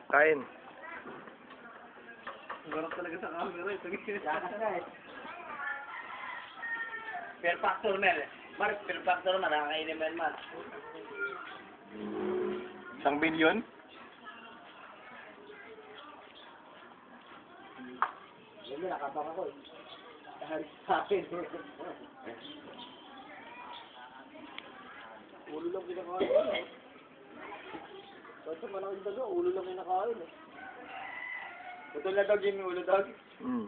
Kain. Garap talaga sa camera ito. Lakas na eh. Fair factor Mel. Mark, fair factor man. Nakakainin Mel man. 1 billion? Yan na, nakabaka ko eh. Dahil sa akin. Ulo lang kinakain eh. Kasi malaking daga, ulo lang kinakain eh. Putol na dog yung ulo dog. Hmm.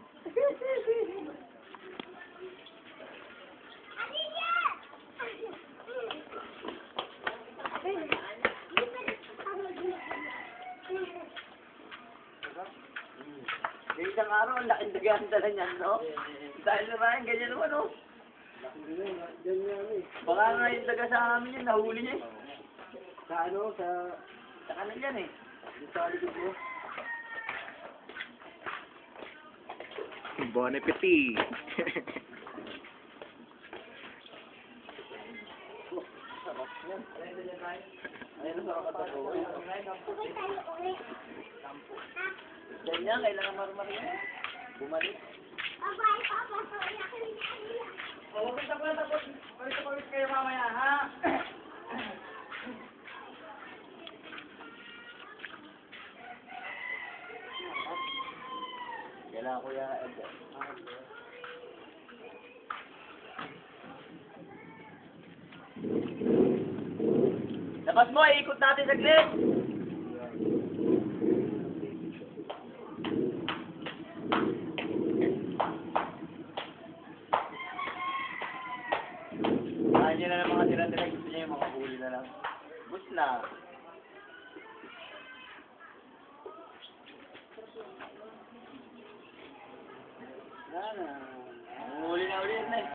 Yung isang araw, ang laking dagaan dala niyan, no? Dahil naman, ganyan naman, no? Ganyan eh. Baka nga yung daga sa amin yun, nahuli niya eh. Sa ano, sa kanan yan eh. Sa likod mo. Bon appetit. Ayun na sa katapo. Ganyan, kailangan marumari yan. Bumalik. Huwag kang tapos. Palit kayo mamaya, ha? Kailangan ko yan. Labas mo, ikot natin saglit. Ayaw nyo na ng mga tira-tira. Gusto nyo yung mga huli na lang. Bus na. Wala na.